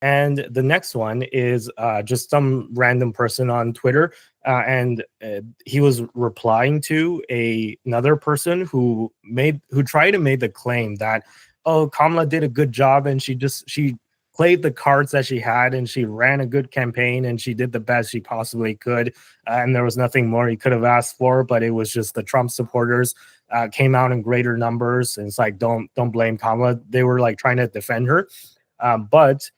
And the next one is just some random person on Twitter, and he was replying to another person who tried to make the claim that, oh, Kamala did a good job and she played the cards that she had and she ran a good campaign and she did the best she possibly could, and there was nothing more he could have asked for. But it was just the Trump supporters came out in greater numbers, and it's like, don't blame Kamala. They were like trying to defend her, but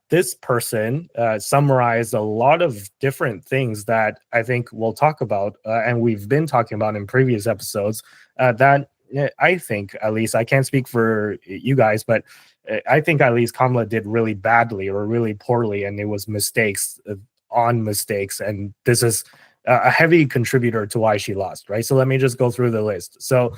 this person summarized a lot of different things that I think we'll talk about, and we've been talking about in previous episodes. That I think, at least, I can't speak for you guys, but I think at least Kamala did really badly or really poorly, and it was mistakes on mistakes, and this is a heavy contributor to why she lost. Right. So let me just go through the list. So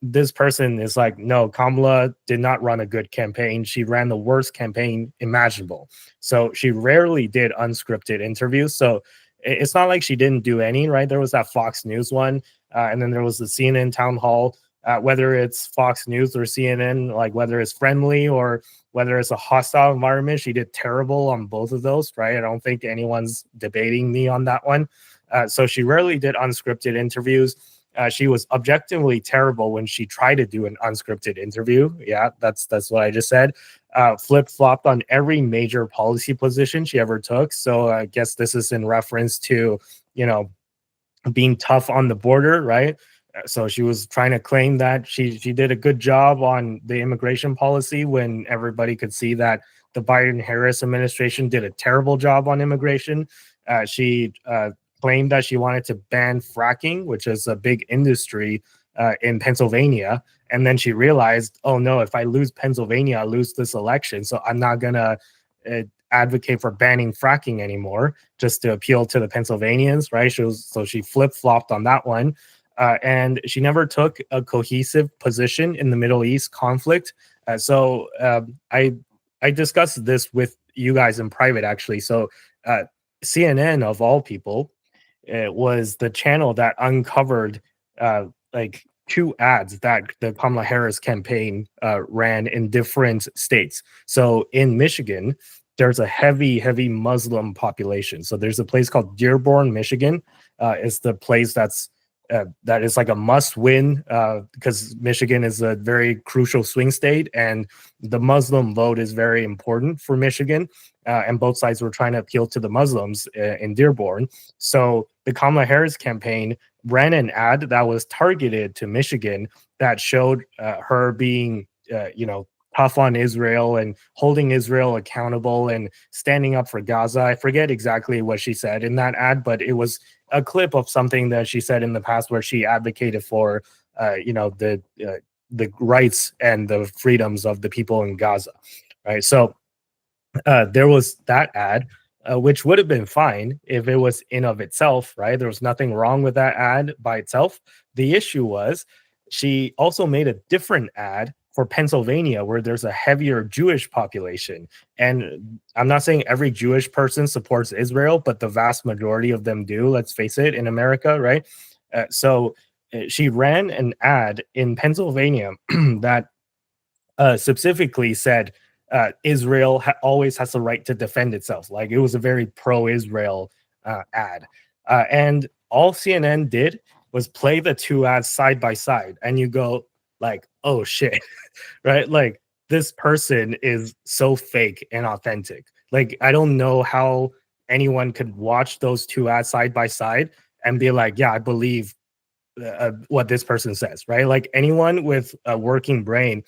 this person is like, no, Kamala did not run a good campaign. She ran the worst campaign imaginable. So she rarely did unscripted interviews. So it's not like she didn't do any, right? There was that Fox News one, and then there was the CNN town hall. Whether it's Fox News or CNN, like whether it's friendly or whether it's a hostile environment, she did terrible on both of those, right? I don't think anyone's debating me on that one. So she rarely did unscripted interviews. She was objectively terrible when she tried to do an unscripted interview. Yeah, that's what I just said. Flip-flopped on every major policy position she ever took. So I guess this is in reference to, being tough on the border, right? So she was trying to claim that she did a good job on the immigration policy when everybody could see that the Biden-Harris administration did a terrible job on immigration. She claimed that she wanted to ban fracking, which is a big industry in Pennsylvania. And then she realized, oh no, if I lose Pennsylvania, I lose this election. So I'm not going to advocate for banning fracking anymore, just to appeal to the Pennsylvanians, right? So she flip-flopped on that one. And she never took a cohesive position in the Middle East conflict. So I discussed this with you guys in private, actually. So CNN, of all people, was the channel that uncovered like 2 ads that the Kamala Harris campaign ran in different states. So in Michigan, there's a heavy Muslim population. So there's a place called Dearborn, Michigan. It's the place that is like a must-win because Michigan is a very crucial swing state, and the Muslim vote is very important for Michigan. And both sides were trying to appeal to the Muslims in Dearborn. So the Kamala Harris campaign ran an ad that was targeted to Michigan that showed her being, tough on Israel and holding Israel accountable and standing up for Gaza. I forget exactly what she said in that ad, but it was a clip of something that she said in the past where she advocated for, the rights and the freedoms of the people in Gaza, right? So there was that ad, which would have been fine if it was in of itself, right? There was nothing wrong with that ad by itself. The issue was she also made a different ad for Pennsylvania, where there's a heavier Jewish population. And I'm not saying every Jewish person supports Israel, but the vast majority of them do, let's face it, in America, right? So she ran an ad in Pennsylvania that specifically said Israel always has the right to defend itself. Like, it was a very pro-Israel ad. And all CNN did was play the 2 ads side by side. And you go like, oh shit, right? Like, this person is so fake and authentic. Like, I don't know how anyone could watch those 2 ads side by side and be like, yeah, I believe what this person says, right? Like, anyone with a working brain,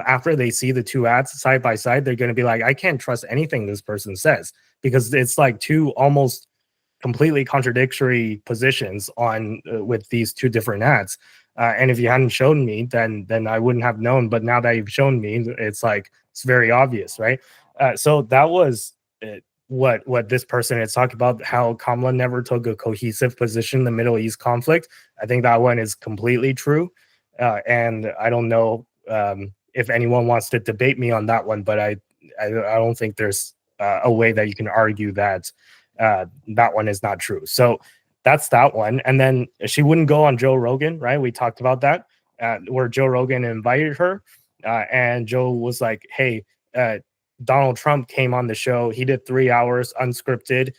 after they see the 2 ads side by side, they're going to be like, I can't trust anything this person says, because it's like 2 almost completely contradictory positions on with these 2 different ads. And if you hadn't shown me, then I wouldn't have known. But now that you've shown me, it's like, it's very obvious, right? So that was what this person is talking about, how Kamala never took a cohesive position in the Middle East conflict. I think that one is completely true. And I don't know if anyone wants to debate me on that one, but I don't think there's a way that you can argue that that one is not true. So that's that one. And then she wouldn't go on Joe Rogan, right? We talked about that, where Joe Rogan invited her, and Joe was like, hey, Donald Trump came on the show. He did 3 hours unscripted.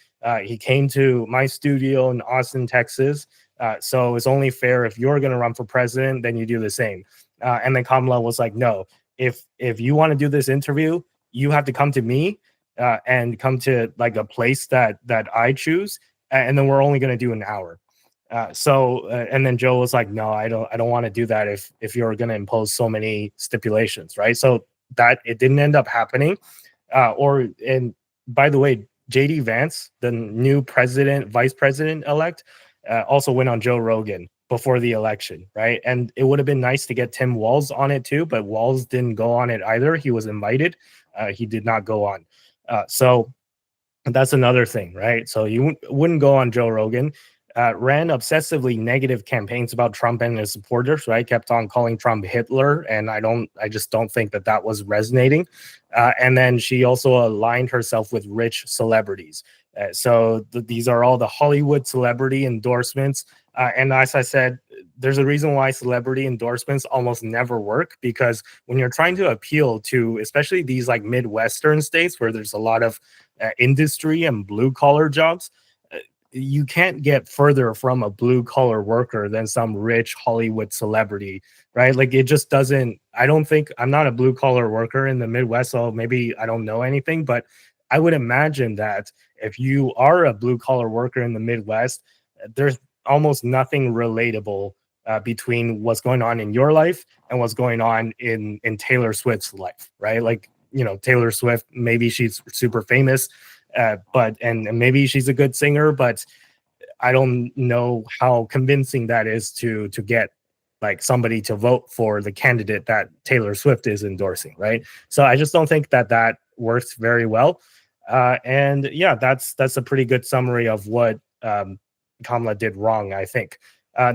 He came to my studio in Austin, Texas. So it's only fair if you're going to run for president, then you do the same. And then Kamala was like, no, if you want to do this interview, you have to come to me and come to like a place that I choose, and then we're only going to do an hour. And then Joe was like, no, I don't want to do that if you're going to impose so many stipulations, right? So that it didn't end up happening. And by the way, JD Vance, the new vice president elect, also went on Joe Rogan before the election, right? And it would have been nice to get Tim Walz on it too, but Walz didn't go on it either. He was invited. He did not go on. So that's another thing, right? So you wouldn't go on Joe Rogan. Ran obsessively negative campaigns about Trump and his supporters, right? Kept on calling Trump Hitler, and I just don't think that was resonating. And then she also aligned herself with rich celebrities. These are all the Hollywood celebrity endorsements. And as I said, there's a reason why celebrity endorsements almost never work, because when you're trying to appeal to, especially these like Midwestern states where there's a lot of industry and blue collar jobs, you can't get further from a blue collar worker than some rich Hollywood celebrity, right? Like it just doesn't, I don't think, I'm not a blue collar worker in the Midwest, so maybe I don't know anything, but I would imagine that if you are a blue collar worker in the Midwest, there's almost nothing relatable between what's going on in your life and what's going on in Taylor Swift's life, right? Like, you know, Taylor Swift, maybe she's super famous, but maybe she's a good singer, but I don't know how convincing that is to get like somebody to vote for the candidate that Taylor Swift is endorsing, right? So I just don't think that works very well. And yeah, that's a pretty good summary of what Kamala did wrong, I think.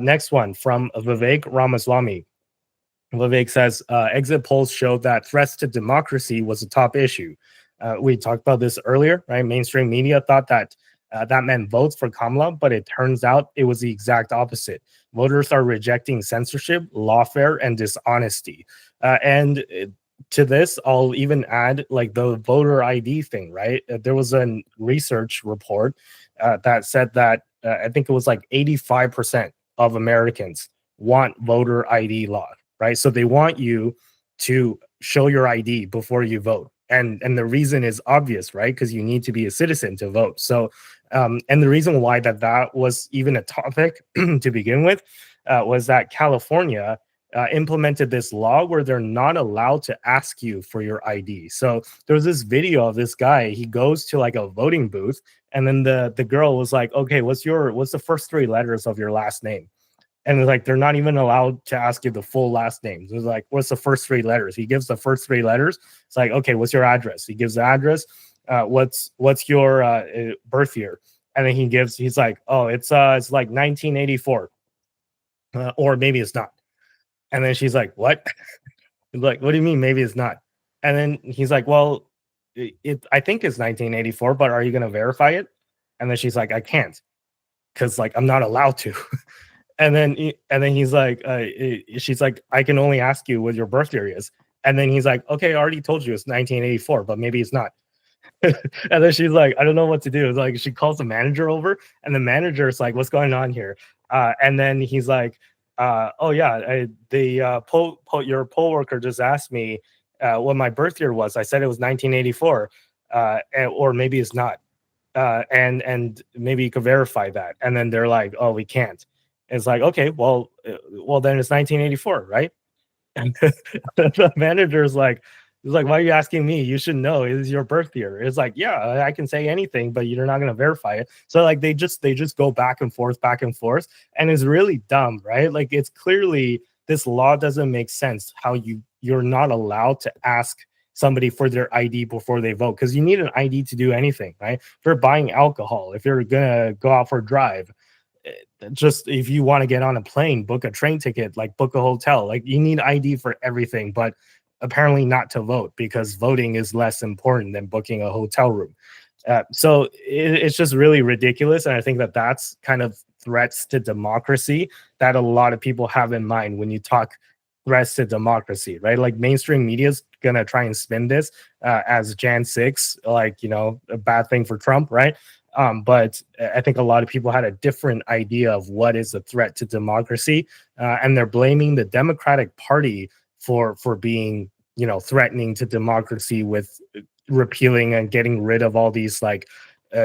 Next one from Vivek Ramaswamy. Vivek says, exit polls showed that threats to democracy was a top issue. We talked about this earlier, right? Mainstream media thought that that meant votes for Kamala, but it turns out it was the exact opposite. Voters are rejecting censorship, lawfare, and dishonesty. And to this, I'll even add like the voter ID thing, right? There was a research report that said that I think it was like 85% of Americans want voter ID law, right? So they want you to show your ID before you vote. And the reason is obvious, right? Because you need to be a citizen to vote. So, and the reason why that was even a topic to begin with was that California implemented this law where they're not allowed to ask you for your ID. So there was this video of this guy. He goes to like a voting booth, and then the girl was like, "Okay, what's the first three letters of your last name?" And like they're not even allowed to ask you the full last name. So it's like, what's the first three letters? He gives the first three letters. It's like, okay, what's your address? He gives the address. What's your birth year? And then he's like, oh, it's like 1984, or maybe it's not. And then she's like, what? Like, what do you mean? Maybe it's not. And then he's like, well, I think it's 1984, but are you going to verify it? And then she's like, I can't, because like I'm not allowed to. And then he's like, she's like, I can only ask you what your birth year is. And then he's like, okay, I already told you it's 1984, but maybe it's not. And then she's like, I don't know what to do. It's like she calls the manager over, and the manager is like, what's going on here? And then he's like, oh yeah, your poll worker just asked me what my birth year was. I said it was 1984, or maybe it's not. And maybe you could verify that. And then they're like, oh, we can't. It's like, okay, well, then it's 1984, right? And the manager's like, why are you asking me? You should know. It is your birth year. It's like, yeah, I can say anything, but you're not going to verify it. So like they just go back and forth, and it's really dumb, right? Like it's clearly this law doesn't make sense. How you're not allowed to ask somebody for their ID before they vote, because you need an ID to do anything, right? If you're buying alcohol, if you're gonna go out for a drive, just if you want to get on a plane, book a train ticket, like book a hotel, like you need ID for everything, but apparently not to vote, because voting is less important than booking a hotel room. So it's just really ridiculous. And I think that's kind of threats to democracy that a lot of people have in mind when you talk threats to democracy, right? Like mainstream media is gonna try and spin this as Jan 6, like, you know, a bad thing for Trump, right? But I think a lot of people had a different idea of what is a threat to democracy, and they're blaming the Democratic Party for being, you know, threatening to democracy with repealing and getting rid of all these like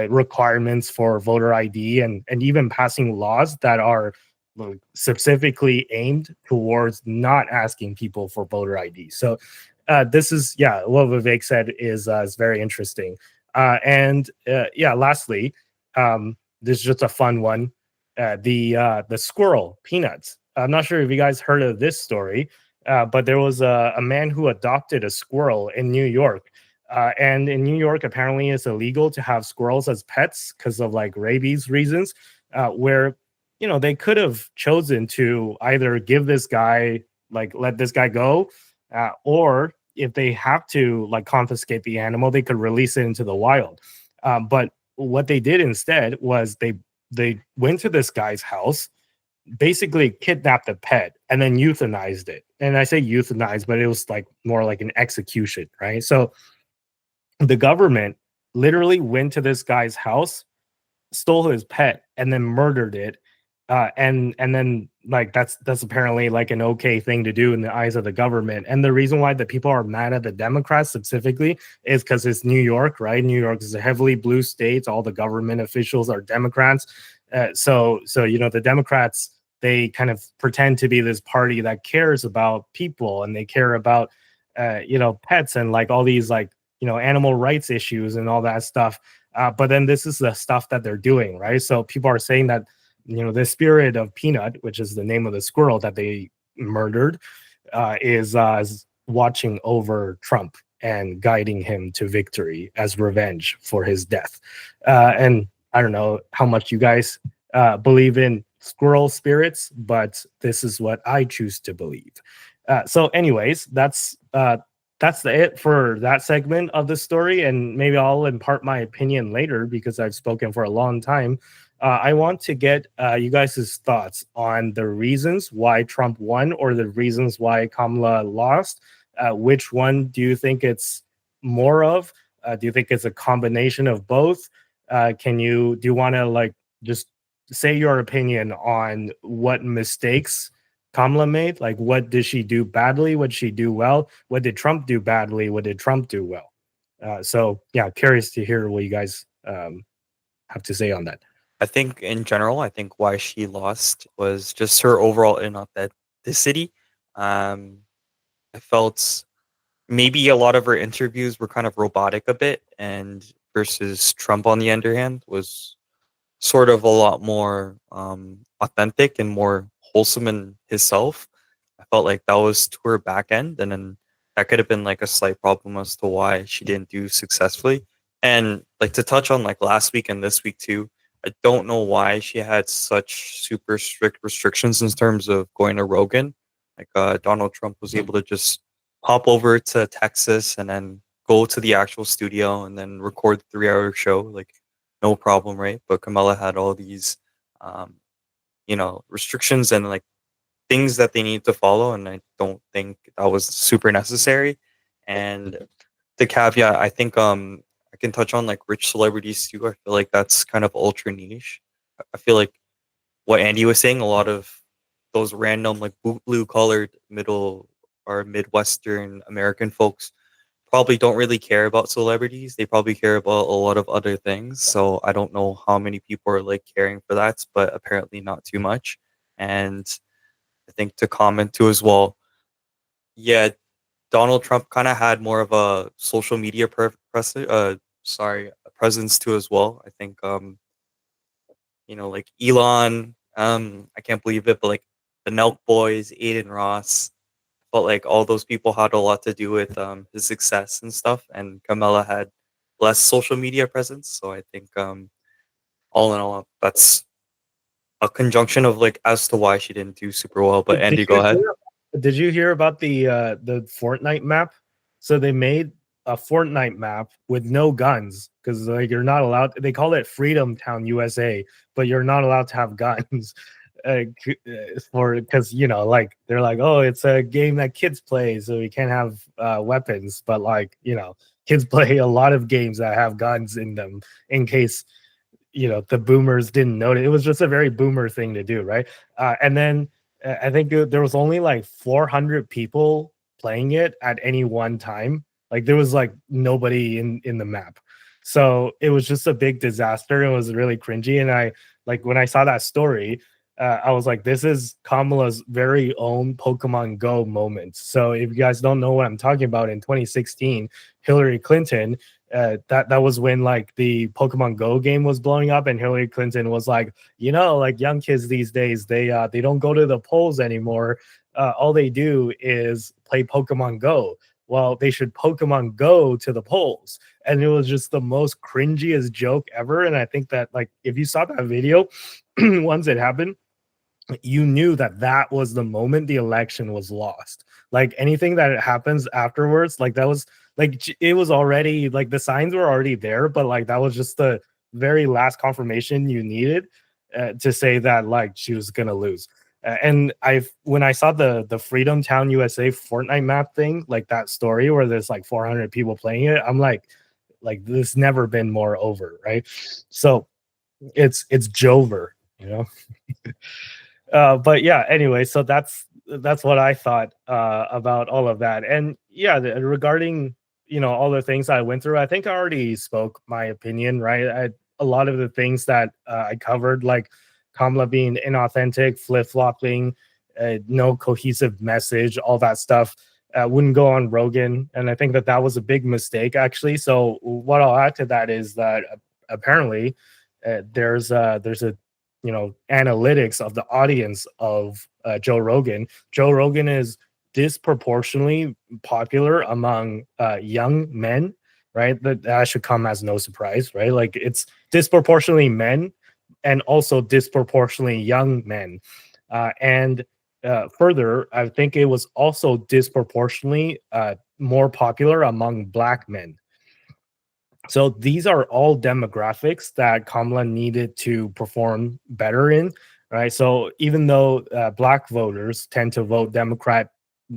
requirements for voter ID, and even passing laws that are specifically aimed towards not asking people for voter ID. So this is, yeah, what Vivek said is very interesting. And yeah, lastly, this is just a fun one. The squirrel Peanuts. I'm not sure if you guys heard of this story, but there was a man who adopted a squirrel in New York. And in New York, apparently, it's illegal to have squirrels as pets because of like rabies reasons. Where, you know, they could have chosen to either give this guy, like, let this guy go, or if they have to like confiscate the animal, they could release it into the wild. But what they did instead was they went to this guy's house, basically kidnapped the pet, and then euthanized it. And I say euthanized, but it was like more like an execution, right? So the government literally went to this guy's house, stole his pet, and then murdered it. And then like that's apparently like an okay thing to do in the eyes of the government. And the reason why the people are mad at the Democrats specifically is because it's New York, right? New York is a heavily blue state. All the government officials are Democrats. So you know, the Democrats, they kind of pretend to be this party that cares about people, and they care about you know, pets and like all these like, you know, animal rights issues and all that stuff. But then this is the stuff that they're doing, right? So people are saying that, you know, the spirit of Peanut, which is the name of the squirrel that they murdered, is watching over Trump and guiding him to victory as revenge for his death. And I don't know how much you guys believe in squirrel spirits, but this is what I choose to believe. So, anyways, that's it for that segment of the story, and maybe I'll impart my opinion later because I've spoken for a long time. I want to get you guys' thoughts on the reasons why Trump won or the reasons why Kamala lost. Which one do you think it's more of? Do you think it's a combination of both? Do you want to like just say your opinion on what mistakes Kamala made? Like, what did she do badly? What did she do well? What did Trump do badly? What did Trump do well? So, yeah, curious to hear what you guys have to say on that. I think in general, I think why she lost was just her overall inauthenticity. Um, I felt maybe a lot of her interviews were kind of robotic a bit, and versus Trump on the other hand was sort of a lot more authentic and more wholesome in himself. I felt like that was to her back end, and then that could have been like a slight problem as to why she didn't do successfully. And like to touch on like last week and this week too, I don't know why she had such super strict restrictions in terms of going to Rogan. Like Donald Trump was able to just hop over to Texas and then go to the actual studio and then record the 3 hour show. Like no problem, right? But Kamala had all these, um, restrictions and like things that they need to follow, and I don't think that was super necessary. And the caveat, I think, I can touch on like rich celebrities too. I feel like that's kind of ultra niche. I feel like what Andy was saying, a lot of those random like blue colored middle or Midwestern American folks probably don't really care about celebrities. They probably care about a lot of other things. So I don't know how many people are like caring for that, but apparently not too much. And I think to comment too as well, yeah, Donald Trump kind of had more of a social media presence too as well. I think like Elon, I can't believe it, but like the Nelk boys, Aiden Ross, felt like all those people had a lot to do with his success and stuff. And Kamala had less social media presence, so I think all in all, that's a conjunction of like as to why she didn't do super well. But Did Andy, go you ahead. did you hear about the Fortnite map? So they made a Fortnite map with no guns because like you're not allowed. They call it Freedom Town USA, but you're not allowed to have guns. because like they're like, oh, it's a game that kids play, so we can't have weapons, but like kids play a lot of games that have guns in them in case the boomers didn't notice. It was just a very boomer thing to do, right? And then I think there was only like 400 people playing it at any one time. Like there was like nobody in the map, so it was just a big disaster. It was really cringy, and I like when I saw that story. I was like, this is Kamala's very own Pokemon Go moment. So if you guys don't know what I'm talking about, in 2016, Hillary Clinton, that was when like the Pokemon Go game was blowing up, and Hillary Clinton was like, like young kids these days, they don't go to the polls anymore. All they do is play Pokemon Go. Well, they should Pokemon Go to the polls. And it was just the most cringiest joke ever. And I think that like if you saw that video once it happened, you knew that was the moment the election was lost. Like anything that happens afterwards, like that was like it was already like the signs were already there, but like that was just the very last confirmation you needed to say that like she was gonna lose. And when I saw the Freedom Town USA Fortnite map thing, like that story where there's like 400 people playing it, I'm like this never been more over, right? So it's Jover. But yeah, anyway, so that's what I thought about all of that. And yeah, regarding all the things I went through, I think I already spoke my opinion, right? A lot of the things that I covered, like Kamala being inauthentic, flip-flopping, no cohesive message, all that stuff, wouldn't go on Rogan, and I think that was a big mistake, actually. So what I'll add to that is that apparently there's a analytics of the audience of Joe Rogan. Joe Rogan is disproportionately popular among young men, right? That should come as no surprise, right? Like it's disproportionately men and also disproportionately young men. And further, I think it was also disproportionately more popular among Black men. So these are all demographics that Kamala needed to perform better in, right? So even though Black voters tend to vote Democrat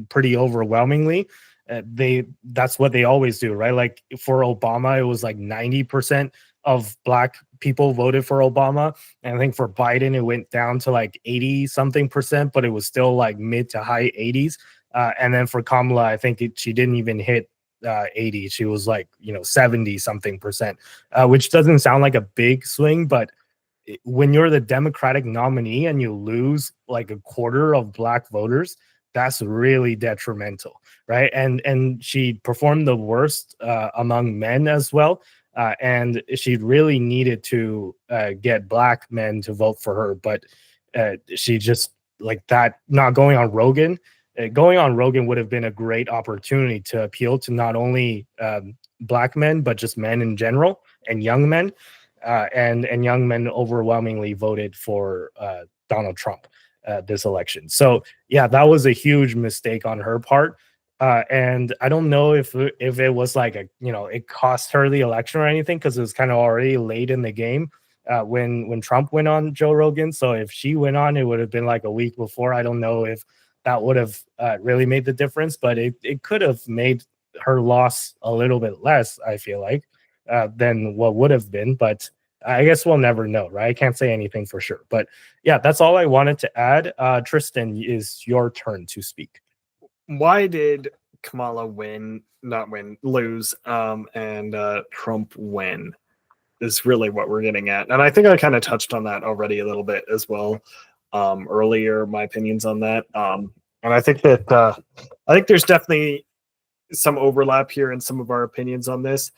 pretty overwhelmingly, that's what they always do, right? Like for Obama, it was like 90% of Black people voted for Obama, and I think for Biden it went down to like 80 something percent, but it was still like mid to high 80s. And then for Kamala, I think she didn't even hit 80. She was like 70 something percent, which doesn't sound like a big swing, but when you're the Democratic nominee and you lose like a quarter of Black voters, that's really detrimental, right? And she performed the worst among men as well, and she really needed to get Black men to vote for her, but she just like that not going on Rogan. Going on Rogan would have been a great opportunity to appeal to not only Black men, but just men in general and young men. And young men overwhelmingly voted for Donald Trump this election. So yeah, that was a huge mistake on her part. And I don't know if it was like it cost her the election or anything, because it was kind of already late in the game when Trump went on Joe Rogan. So if she went on, it would have been like a week before. I don't know if that would have really made the difference, but it could have made her loss a little bit less, I feel like, than what would have been. But I guess we'll never know, right? I can't say anything for sure. But yeah, that's all I wanted to add. Tristan, is your turn to speak. Why did Kamala lose, and Trump win? Is really what we're getting at. And I think I kind of touched on that already a little bit as well earlier, my opinions on that. And I think that there's definitely some overlap here in some of our opinions on this.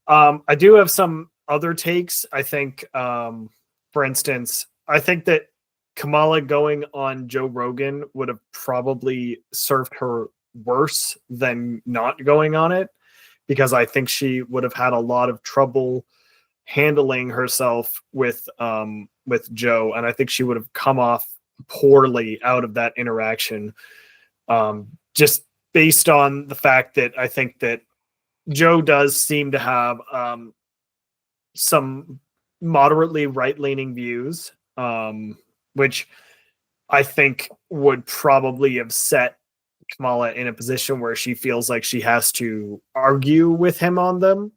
I do have some other takes. I think, for instance, I think that Kamala going on Joe Rogan would have probably served her worse than not going on it, because I think she would have had a lot of trouble handling herself with Joe, and I think she would have come off poorly out of that interaction, just based on the fact that I think that Joe does seem to have some moderately right-leaning views, which I think would probably have set Kamala in a position where she feels like she has to argue with him on them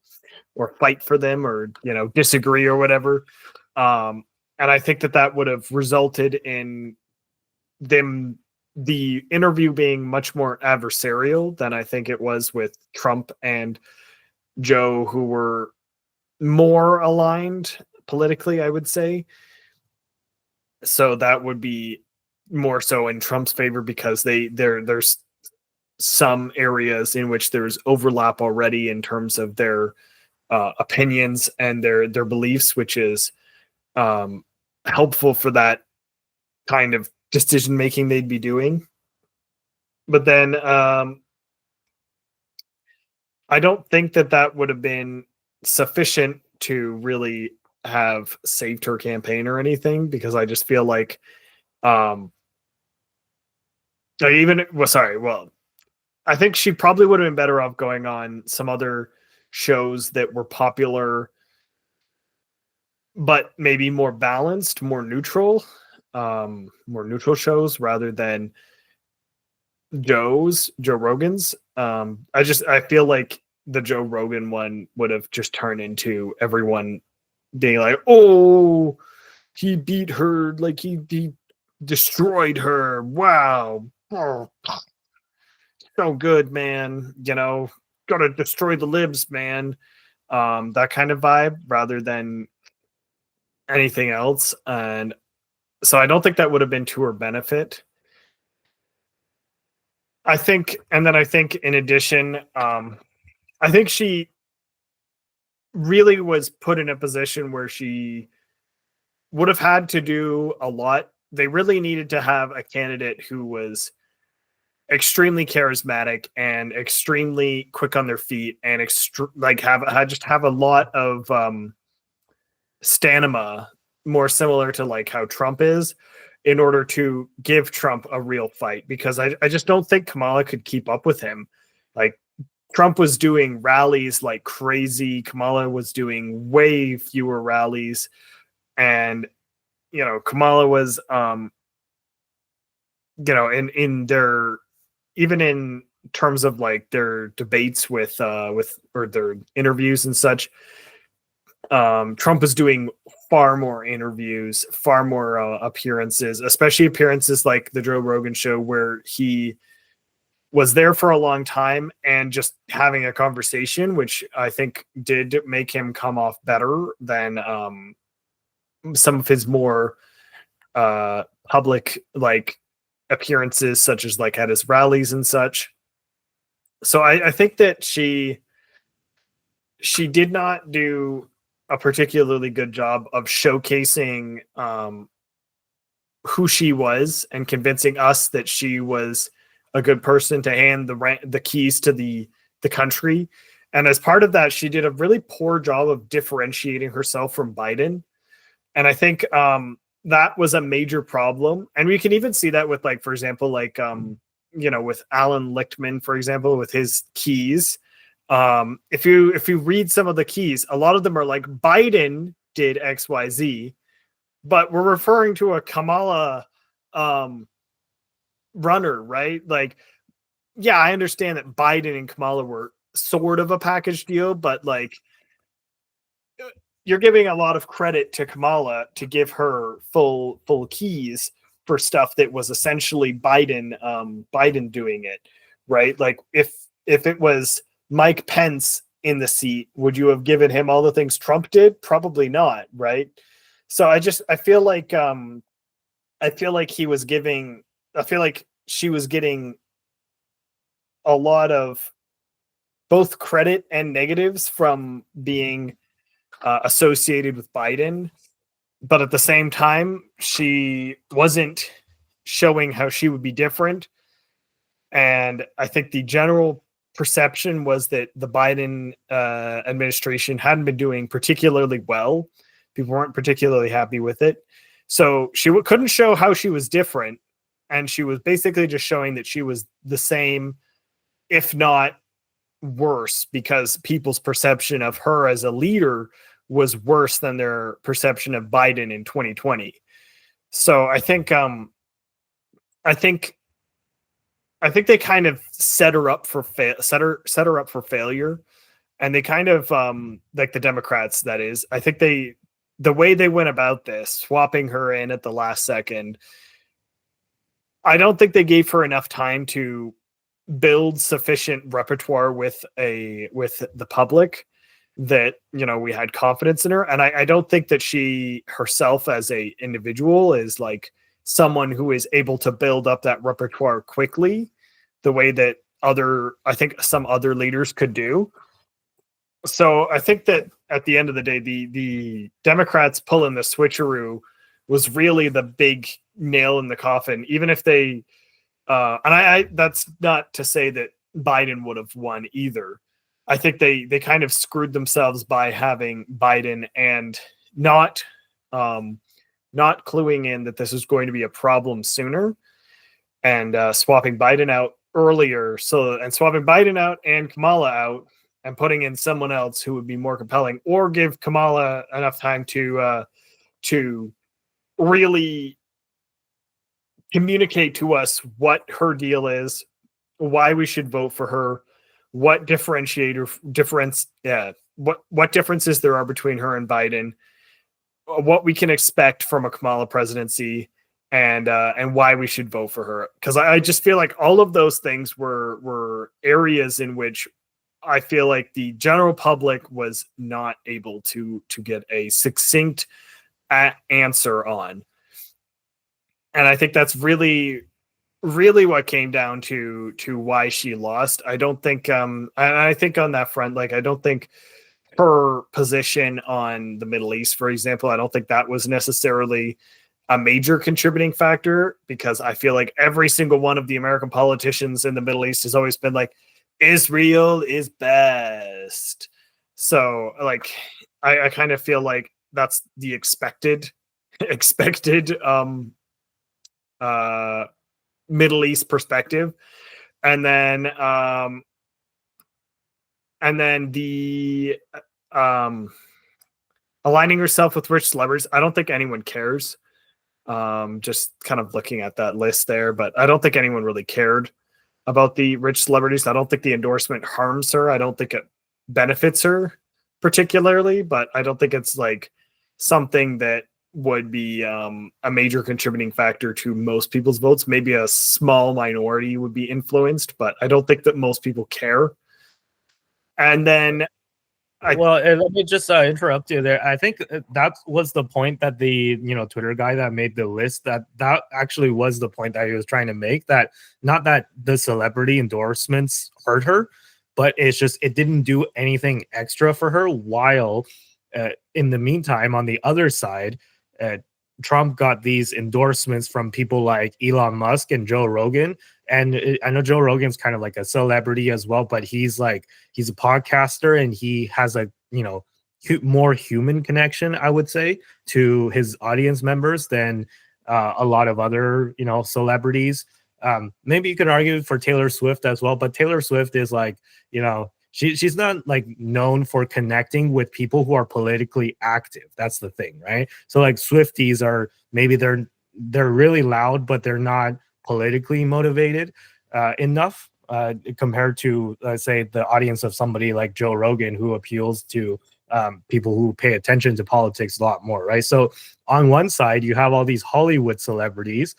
or fight for them or, disagree or whatever. And I think that would have resulted in the interview being much more adversarial than I think it was with Trump and Joe, who were more aligned politically, I would say. So that would be more so in Trump's favor because there's some areas in which there's overlap already in terms of their opinions and their beliefs, which is helpful for that kind of decision making they'd be doing. But then I don't think that would have been sufficient to really have saved her campaign or anything, because I just feel like I think she probably would have been better off going on some other shows that were popular but maybe more balanced, more neutral shows rather than Joe Rogan's. I feel like the Joe Rogan one would have just turned into everyone being like, oh, he beat her, like he destroyed her. Wow. Oh, so good, man. Gotta destroy the libs, man. That kind of vibe rather than anything else. And so I don't think that would have been to her benefit. I think in addition, I think she really was put in a position where she would have had to do a lot. They really needed to have a candidate who was extremely charismatic and extremely quick on their feet and have a lot of stamina, more similar to like how Trump is, in order to give Trump a real fight, because I just don't think Kamala could keep up with him. Like, Trump was doing rallies like crazy. Kamala was doing way fewer rallies. And, Kamala was, in their, even in terms of like their debates with or their interviews and such, Trump was doing far more interviews, far more appearances, especially appearances like the Joe Rogan show, where he was there for a long time and just having a conversation, which I think did make him come off better than some of his more public like appearances, such as like at his rallies and such. So I think that she did not do a particularly good job of showcasing who she was and convincing us that she was a good person to hand the keys to the country. And as part of that, she did a really poor job of differentiating herself from Biden. And I think that was a major problem. And we can even see that with, like, for example, like, with Alan Lichtman, for example, with his keys. If you read some of the keys, a lot of them are like, Biden did XYZ, but we're referring to a Kamala runner, right? Like, yeah, I understand that Biden and Kamala were sort of a package deal, but like, you're giving a lot of credit to Kamala to give her full keys for stuff that was essentially Biden doing it, right? Like, if it was Mike Pence in the seat, would you have given him all the things Trump did? Probably not, right? So I feel like she was getting a lot of both credit and negatives from being associated with Biden, but at the same time, she wasn't showing how she would be different. And I think the general perception was that the Biden administration hadn't been doing particularly well. People weren't particularly happy with it. So she couldn't show how she was different. And she was basically just showing that she was the same, if not worse, because people's perception of her as a leader was worse than their perception of Biden in 2020. So I think I think they kind of set her up for failure, and they kind of like the Democrats, that is. I think the way they went about this, swapping her in at the last second, I don't think they gave her enough time to build sufficient repertoire with the public that, you know, we had confidence in her. And I don't think that she herself as a individual is like someone who is able to build up that repertoire quickly the way that I think some other leaders could do. So I think that at the end of the day, the Democrats pulling the switcheroo was really the big nail in the coffin. Even if they, and I that's not to say that Biden would have won either. I think they kind of screwed themselves by having Biden and not cluing in that this is going to be a problem sooner, and swapping Biden out earlier. And swapping Biden out and Kamala out, and putting in someone else who would be more compelling, or give Kamala enough time to really communicate to us what her deal is, why we should vote for her, what differences there are between her and Biden, what we can expect from a Kamala presidency, and why we should vote for her. Because I just feel like all of those things were areas in which I feel like the general public was not able to get a succinct answer on. And I think that's really what came down to why she lost. I don't think and I think on that front, like, I don't think her position on the Middle East, for example, I don't think that was necessarily a major contributing factor, because I feel like every single one of the American politicians in the Middle East has always been like, Israel is best. So like I kind of feel like that's the expected Middle East perspective. And then the aligning herself with rich celebrities, I don't think anyone cares. Just kind of looking at that list there, but I don't think anyone really cared about the rich celebrities. I don't think the endorsement harms her. I don't think it benefits her particularly, but I don't think it's like something that would be a major contributing factor to most people's votes. Maybe a small minority would be influenced, but I don't think that most people care. And then let me just interrupt you there. I think that was the point that the Twitter guy that made the list, that actually was the point that he was trying to make, that not that the celebrity endorsements hurt her, but it's just it didn't do anything extra for her. While in the meantime, on the other side, Trump got these endorsements from people like Elon Musk and Joe Rogan. And I know Joe Rogan's kind of like a celebrity as well, but he's a podcaster, and he has a, more human connection, I would say, to his audience members than a lot of other, celebrities. Maybe you could argue for Taylor Swift as well, but Taylor Swift is like, she's not like known for connecting with people who are politically active. That's the thing, right? So like Swifties are, maybe they're really loud, but they're not politically motivated enough compared to, let's say, the audience of somebody like Joe Rogan, who appeals to people who pay attention to politics a lot more, right? So on one side, you have all these Hollywood celebrities,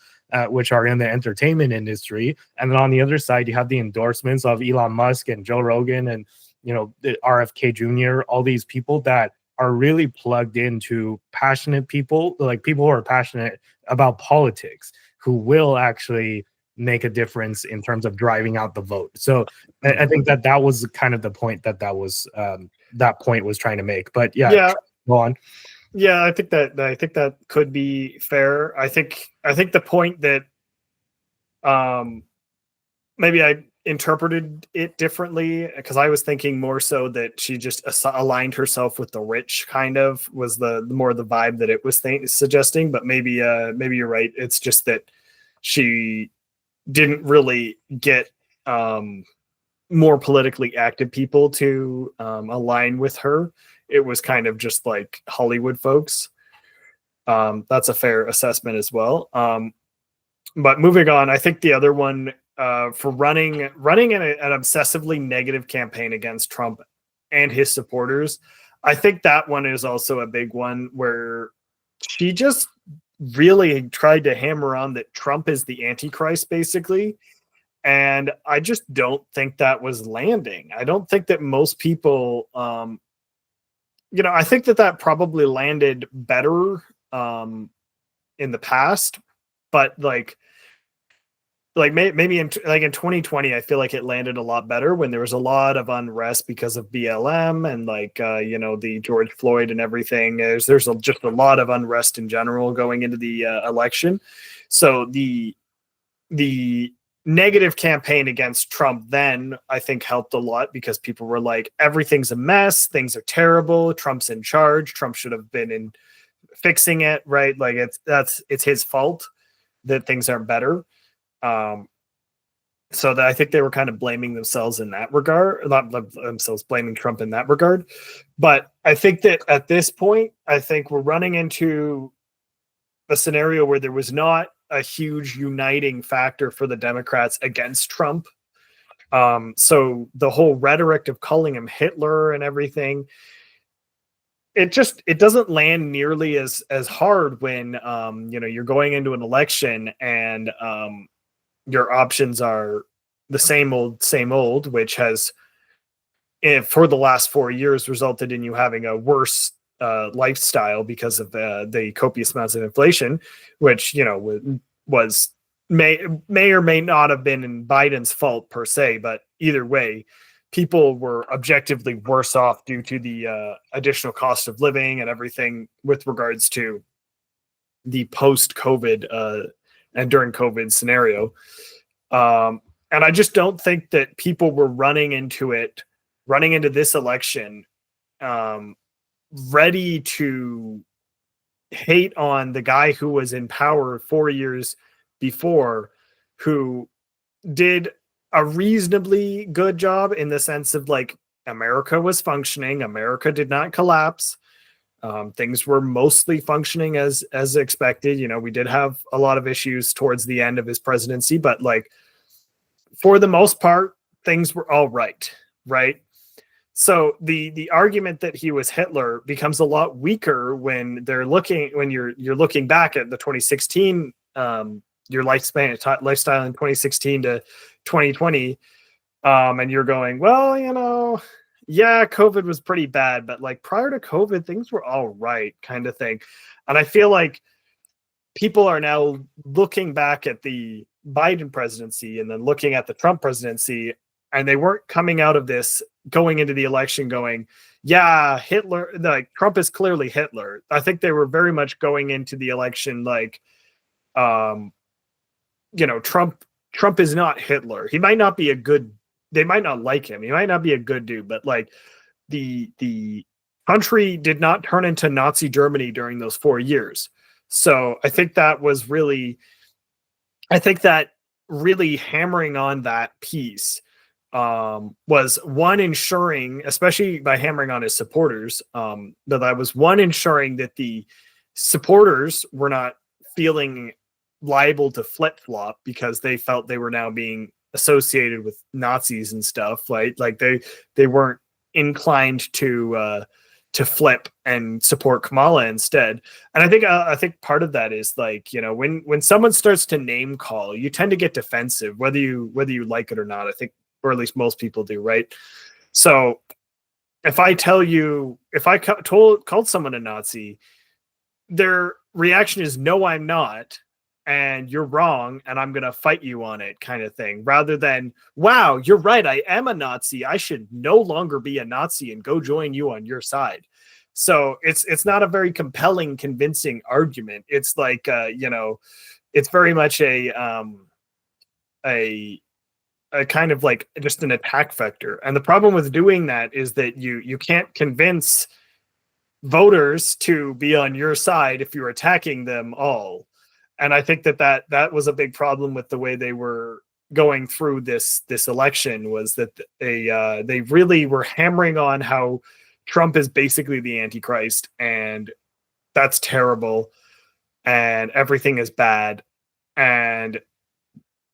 which are in the entertainment industry, and then on the other side, you have the endorsements of Elon Musk and Joe Rogan and the RFK Jr., all these people that are really plugged into passionate people, like people who are passionate about politics, who will actually make a difference in terms of driving out the vote. So I think that was kind of the point that was that point was trying to make. But yeah, go on. Yeah, I think that could be fair. I think the point that maybe I interpreted it differently, because I was thinking more so that she just aligned herself with the rich, kind of was the more the vibe that it was suggesting. But maybe you're right. It's just that she didn't really get more politically active people to align with her. It was kind of just like Hollywood folks. That's a fair assessment as well. But moving on, I think the other one for running an obsessively negative campaign against Trump and his supporters, I think that one is also a big one where she just really tried to hammer on that Trump is the Antichrist, basically. And I just don't think that was landing. I don't think that most people, I think that probably landed better in the past, but maybe in 2020, I feel like it landed a lot better when there was a lot of unrest because of BLM and the George Floyd and everything. There's just a lot of unrest in general going into the election. So the negative campaign against Trump then I think helped a lot because people were like, everything's a mess, things are terrible, Trump's in charge, Trump should have been in fixing it, right? Like it's his fault that things aren't better. So that I think they were kind of blaming themselves in that regard, not themselves blaming Trump in that regard. But I think that at this point, I think we're running into a scenario where there was not a huge uniting factor for the Democrats against Trump. So the whole rhetoric of calling him Hitler and everything, it doesn't land nearly as hard when you're going into an election and your options are the same old, which has for the last 4 years resulted in you having a worse lifestyle because of the copious amounts of inflation, which was may or may not have been in Biden's fault per se, but either way, people were objectively worse off due to the additional cost of living and everything with regards to the post-COVID and during COVID scenario. And I just don't think that people were running into this election ready to hate on the guy who was in power 4 years before, who did a reasonably good job in the sense of like America was functioning, America did not collapse. Things were mostly functioning as expected. We did have a lot of issues towards the end of his presidency, but for the most part, things were all right. So the argument that he was Hitler becomes a lot weaker when you're looking back at the 2016 your lifestyle in 2016 to 2020, and you're going, well, yeah, COVID was pretty bad, but prior to COVID, things were all right, kind of thing. And I feel like people are now looking back at the Biden presidency and then looking at the Trump presidency, and they weren't coming out of this going into the election going, yeah, Hitler, Trump is clearly Hitler. I think they were very much going into the election Trump is not Hitler. He might not be they might not like him. He might not be a good dude, but the country did not turn into Nazi Germany during those 4 years. So I think that really hammering on that piece was one, ensuring, especially by hammering on his supporters, that was one, ensuring that the supporters were not feeling liable to flip-flop because they felt they were now being associated with Nazis and stuff, right? They weren't inclined to flip and support Kamala instead. And I think part of that is when someone starts to name call, you tend to get defensive, whether you like it or not. I think, or at least most people do, right? So if I called someone a Nazi, their reaction is, no, I'm not, and you're wrong, and I'm going to fight you on it, kind of thing, rather than, wow, you're right, I am a Nazi, I should no longer be a Nazi and go join you on your side. So it's not a very compelling, convincing argument. It's it's very much a kind of just an attack vector. And the problem with doing that is that you can't convince voters to be on your side if you're attacking them all. And I think that was a big problem with the way they were going through this election, was that they really were hammering on how Trump is basically the Antichrist, and that's terrible, and everything is bad. and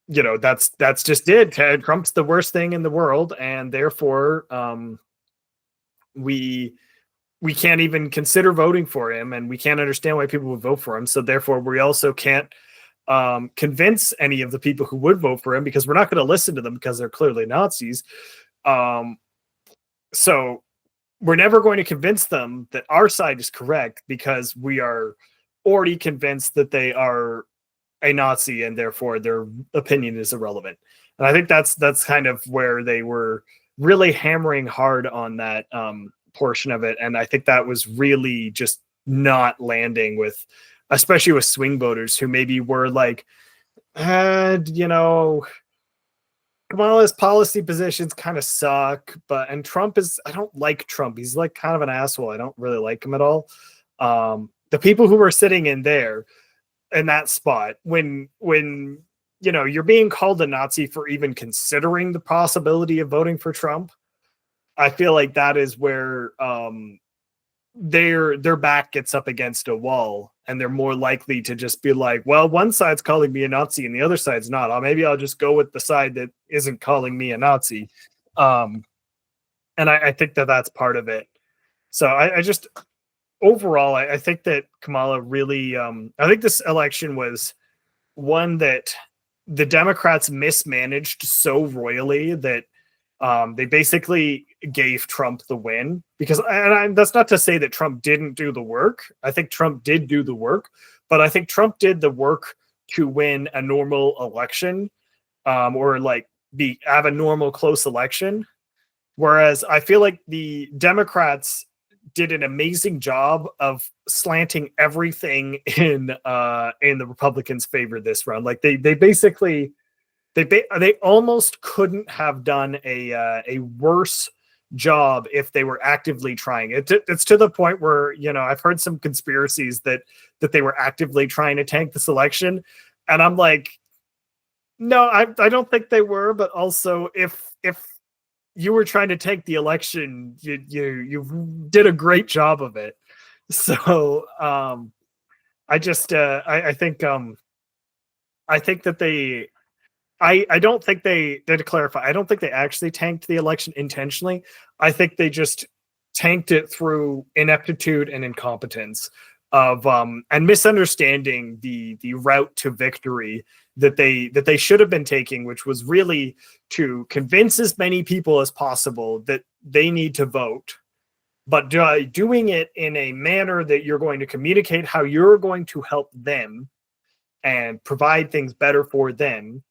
that's just it. Trump's the worst thing in the world, and therefore we can't even consider voting for him, and we can't understand why people would vote for him. So therefore we also can't convince any of the people who would vote for him, because we're not going to listen to them because they're clearly Nazis. So we're never going to convince them that our side is correct, because we are already convinced that they are a Nazi and therefore their opinion is irrelevant. And I think that's kind of where they were really hammering hard on that portion of it. And I think that was really just not landing with, especially with swing voters who maybe were like, Kamala's policy positions kind of suck, and Trump I don't like Trump. He's like kind of an asshole. I don't really like him at all. The people who were sitting in there in that spot, when you're being called a Nazi for even considering the possibility of voting for Trump, I feel like that is where their back gets up against a wall, and they're more likely to just be like, well, one side's calling me a Nazi and the other side's not. Maybe I'll just go with the side that isn't calling me a Nazi. And I think that's part of it. So I just overall, I think that Kamala really, I think this election was one that the Democrats mismanaged so royally that they basically gave Trump the win. Because, and that's not to say that Trump didn't do the work. I think Trump did do the work, but I think Trump did the work to win a normal election, or like have a normal close election. Whereas I feel like the Democrats did an amazing job of slanting everything in the Republicans' favor this round. Like they basically they almost couldn't have done a worse job if they were actively trying. It's to the point where I've heard some conspiracies that they were actively trying to tank this election, and I'm like, no, I don't think they were. But also, if you were trying to tank the election, you did a great job of it. So I just I think that they. I don't think to clarify, I don't think they actually tanked the election intentionally. I think they just tanked it through ineptitude and incompetence of and misunderstanding the route to victory that they should have been taking, which was really to convince as many people as possible that they need to vote, but doing it in a manner that you're going to communicate how you're going to help them and provide things better for them,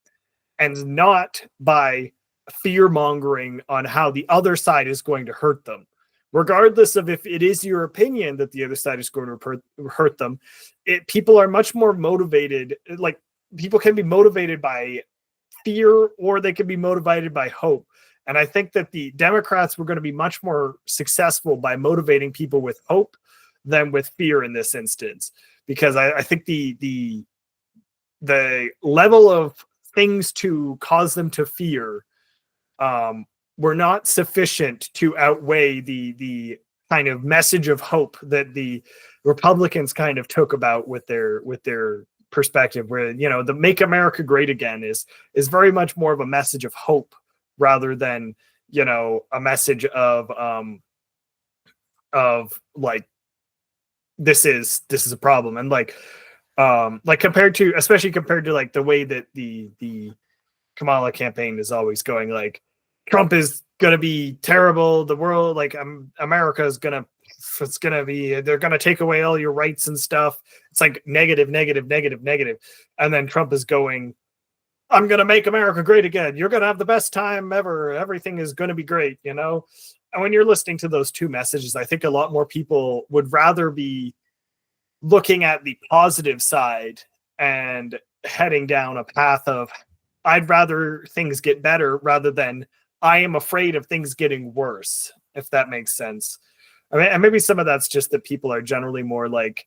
and not by fear mongering on how the other side is going to hurt them. Regardless of if it is your opinion that the other side is going to hurt them, people are much more motivated. Like, people can be motivated by fear, or they can be motivated by hope. And I think that the Democrats were going to be much more successful by motivating people with hope than with fear in this instance, because I think the level of things to cause them to fear were not sufficient to outweigh the kind of message of hope that the Republicans kind of took about with their perspective, where the Make America Great Again is very much more of a message of hope rather than a message of like, this is a problem. And like especially compared to like the way that the Kamala campaign is always going, like, Trump is gonna be terrible, the world, like, America is they're gonna take away all your rights and stuff. It's like negative, and then Trump is going, I'm gonna make America great again, you're gonna have the best time ever, everything is gonna be great. And when you're listening to those two messages, I think a lot more people would rather be looking at the positive side and heading down a path of, I'd rather things get better rather than I am afraid of things getting worse, if that makes sense. I mean, and maybe some of that's just that people are generally more like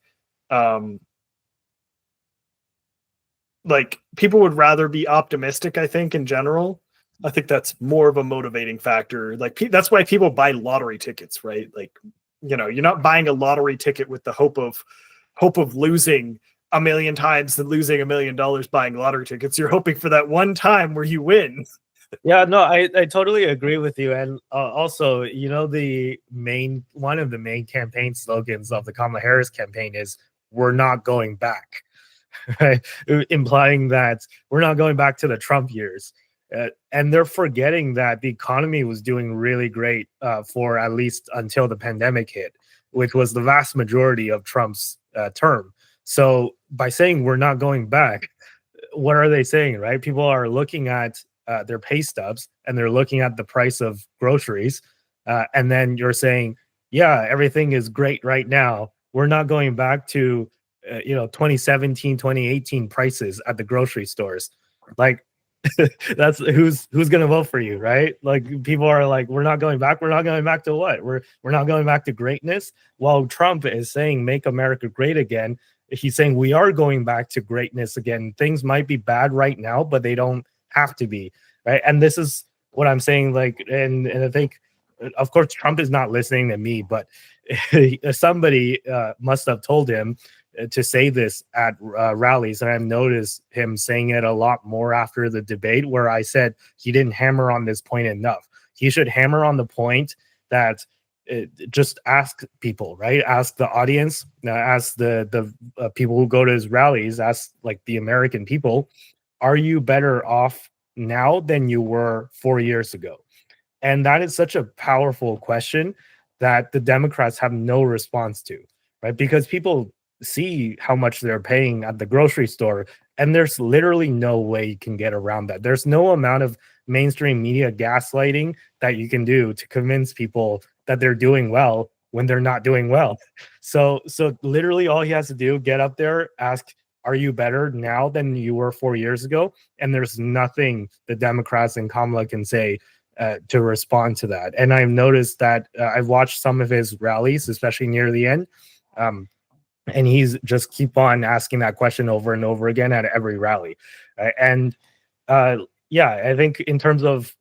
people would rather be optimistic, I think, in general. I think that's more of a motivating factor. Like, that's why people buy lottery tickets, right? Like, you're not buying a lottery ticket with the hope of losing a million times than losing $1 million buying lottery tickets. You're hoping for that one time where you win. Yeah, no, I totally agree with you. And also, one of the main campaign slogans of the Kamala Harris campaign is "We're not going back," right? Implying that we're not going back to the Trump years. And they're forgetting that the economy was doing really great for at least until the pandemic hit, which was the vast majority of Trump's term. So by saying we're not going back, what are they saying, right? People are looking at their pay stubs and they're looking at the price of groceries. And then you're saying, yeah, everything is great right now. We're not going back to, 2017, 2018 prices at the grocery stores. Like, that's who's going to vote for you, right? Like, people are like, we're not going back. We're not going back to what? We're not going back to greatness. While Trump is saying, make America great again. He's saying we are going back to greatness again. Things might be bad right now, but they don't have to be, right? And this is what I'm saying. Like, and I think, of course, Trump is not listening to me, but somebody must have told him to say this at rallies. And I've noticed him saying it a lot more after the debate, where I said he didn't hammer on this point enough. He should hammer on the point that just ask people, right? Ask the audience, ask the people who go to his rallies, ask like the American people, are you better off now than you were 4 years ago? And that is such a powerful question that the Democrats have no response to, right? Because people see how much they're paying at the grocery store, and there's literally no way you can get around that. There's no amount of mainstream media gaslighting that you can do to convince people that they're doing well when they're not doing well. So literally all he has to do, get up there, ask, are you better now than you were 4 years ago? And there's nothing the Democrats and Kamala can say to respond to that. And I've noticed that I've watched some of his rallies, especially near the end. And he's just keep on asking that question over and over again at every rally. And yeah, I think in terms of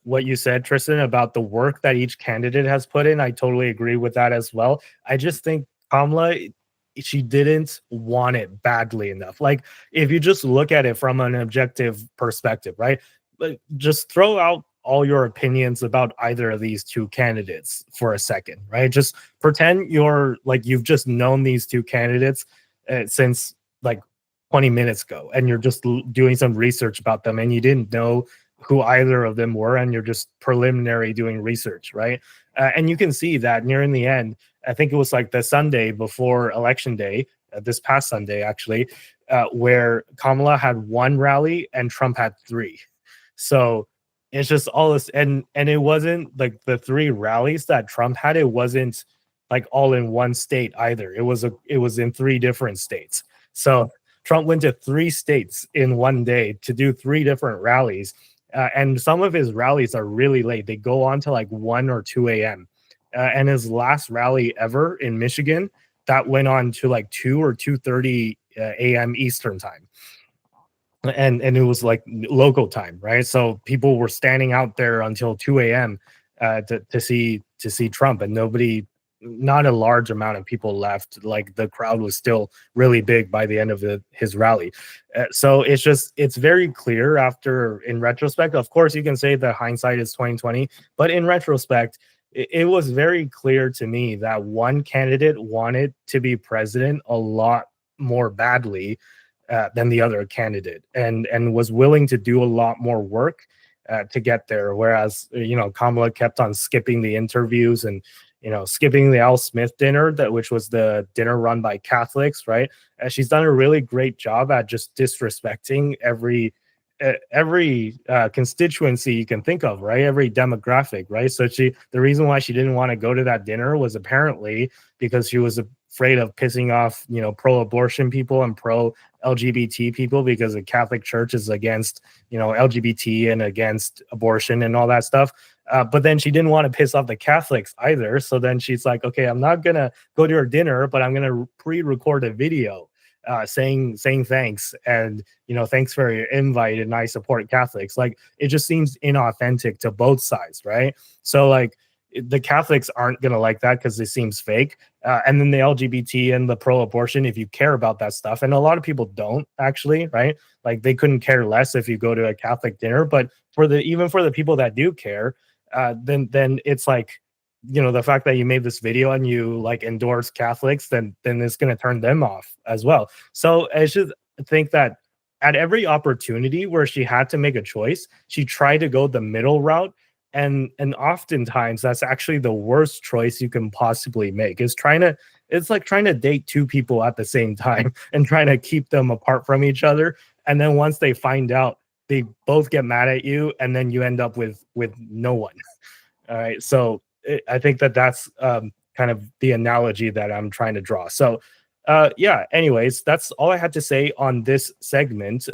what you said, Tristan, about the work that each candidate has put in, I totally agree with that as well. I just think Kamala, she didn't want it badly enough. Like, if you just look at it from an objective perspective, right? But just throw out all your opinions about either of these two candidates for a second, right? Just pretend you've just known these two candidates since like 20 minutes ago, and you're just doing some research about them, and you didn't know who either of them were, and you're just preliminary doing research, right? And you can see that nearing the end, I think it was like the Sunday before election day, this past Sunday actually, where Kamala had one rally and Trump had three. So it's just all this, and it wasn't like the three rallies that Trump had, it wasn't like all in one state either. It was in three different states. So Trump went to 3 states in one day to do 3 different rallies. And some of his rallies are really late. They go on to like 1 or 2 a.m. And his last rally ever in Michigan, that went on to like 2 or 2:30 a.m. Eastern time. And it was like local time, right? So people were standing out there until 2 a.m. To see Trump, and not a large amount of people left. Like, the crowd was still really big by the end of his rally. So it's very clear in retrospect. Of course, you can say that hindsight is 2020, but in retrospect, it was very clear to me that one candidate wanted to be president a lot more badly than the other candidate, and was willing to do a lot more work to get there. Whereas, Kamala kept on skipping the interviews and, skipping the Al Smith dinner, which was the dinner run by Catholics, right? She's done a really great job at just disrespecting every constituency you can think of, right? Every demographic, right? So the reason why she didn't want to go to that dinner was apparently because she was afraid of pissing off, pro-abortion people and pro-LGBT people, because the Catholic Church is against, LGBT and against abortion and all that stuff. But then she didn't want to piss off the Catholics either. So then she's like, okay, I'm not going to go to her dinner, but I'm going to pre-record a video saying thanks, and thanks for your invite, and I support Catholics. Like, it just seems inauthentic to both sides, right? So like, the Catholics aren't going to like that because it seems fake. And then the LGBT and the pro-abortion, if you care about that stuff, and a lot of people don't actually, right? Like they couldn't care less if you go to a Catholic dinner, but even for the people that do care, then it's like, you know, the fact that you made this video and you like endorse Catholics, then it's going to turn them off as well. So I should think that at every opportunity where she had to make a choice, she tried to go the middle route. And oftentimes that's actually the worst choice you can possibly make, is it's like trying to date two people at the same time and trying to keep them apart from each other. And then once they find out, they both get mad at you, and then you end up with no one. All right. So I think that's kind of the analogy that I'm trying to draw. So yeah, anyways, that's all I had to say on this segment.